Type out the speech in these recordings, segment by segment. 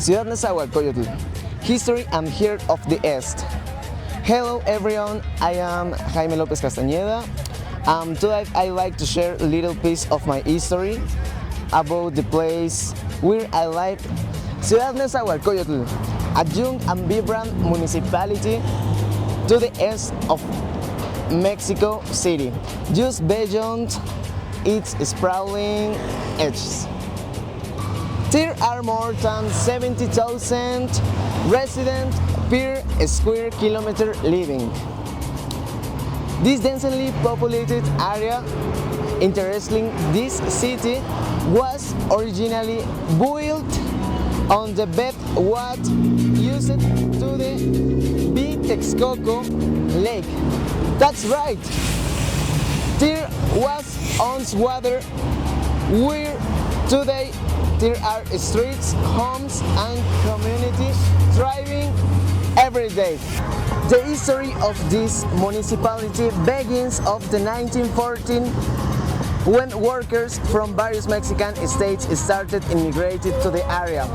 Ciudad Nezahualcóyotl, History and Heart of the East. Hello everyone, I am Jaime Lopez Castañeda. Today I like to share a little piece of my history about the place where I live. Ciudad Nezahualcóyotl, a young and vibrant municipality to the east of Mexico City, just beyond its sprawling edges. There are more than 70,000 residents per square kilometer living. This densely populated area, interesting, this city was originally built on the bed what used to the Texcoco Lake. That's right. There was once water where today there are streets, homes and communities thriving every day. The history of this municipality begins of the 1914 when workers from various Mexican states started immigrating to the area.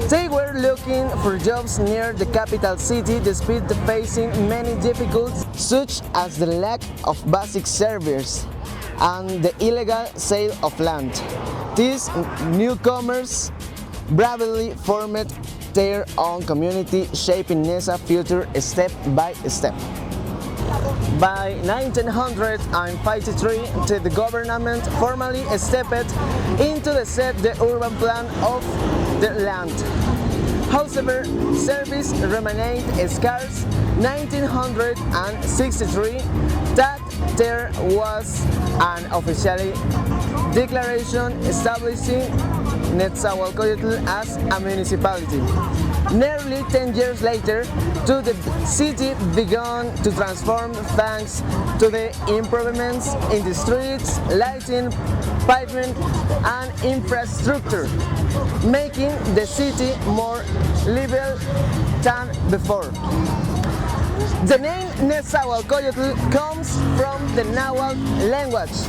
They were looking for jobs near the capital city despite facing many difficulties such as the lack of basic services and the illegal sale of land. These newcomers bravely formed their own community, shaping Neza's future step by step. By 1953, the government formally stepped into the urban plan of the land. However, service remained scarce. 1963, that there was an official declaration establishing Nezahualcóyotl as a municipality. Nearly 10 years later, the city began to transform thanks to the improvements in the streets, lighting, pavement, and infrastructure, making the city more livable than before. The name Nezahualcóyotl comes from the Nahuatl language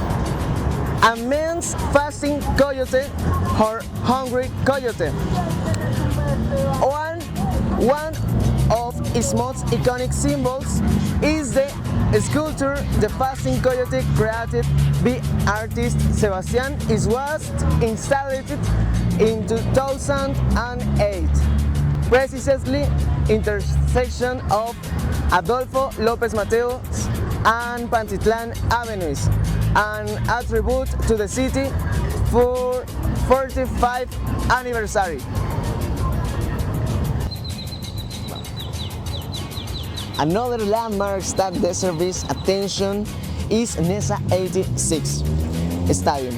and means fasting coyote or hungry coyote. One of its most iconic symbols is the sculpture The Fasting Coyote created by artist Sebastian. It was installed in 2008, precisely intersection of Adolfo López Mateos and Pantitlán avenues, an attribute to the city for 45th anniversary. Another landmark that deserves attention is Neza 86 Stadium.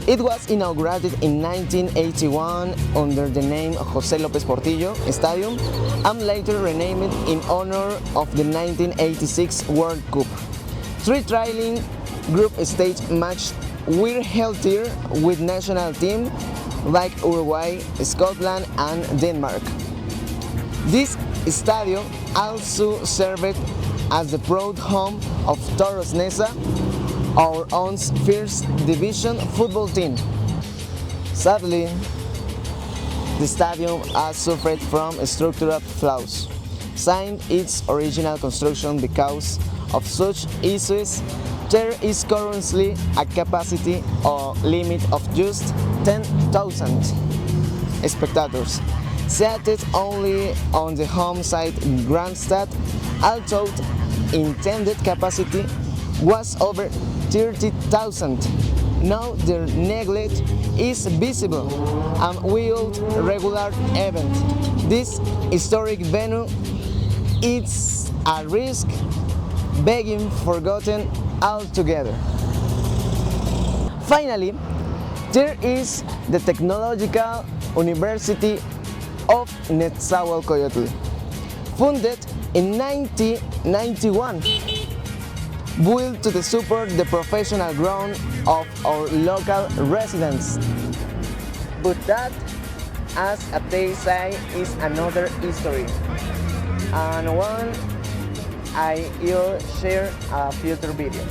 It was inaugurated in 1981 under the name José López Portillo Stadium and later renamed in honor of the 1986 World Cup. 3 trailing group stage matches were held here with national teams like Uruguay, Scotland and Denmark. This stadium also served as the proud home of Toros Neza, our own first division football team. Sadly, the stadium has suffered from structural flaws since its original construction. Because of such issues, there is currently a capacity or limit of just 10,000 spectators, seated only on the home side in grandstand, although intended capacity was over 30,000. Now the neglect is visible and without regular event. This historic venue is a risk being forgotten altogether. Finally, there is the Technological University of Nezahualcóyotl, founded in 1991, built to support the professional growth of our local residents. But that, as they say, is another history, and one I will share a future video.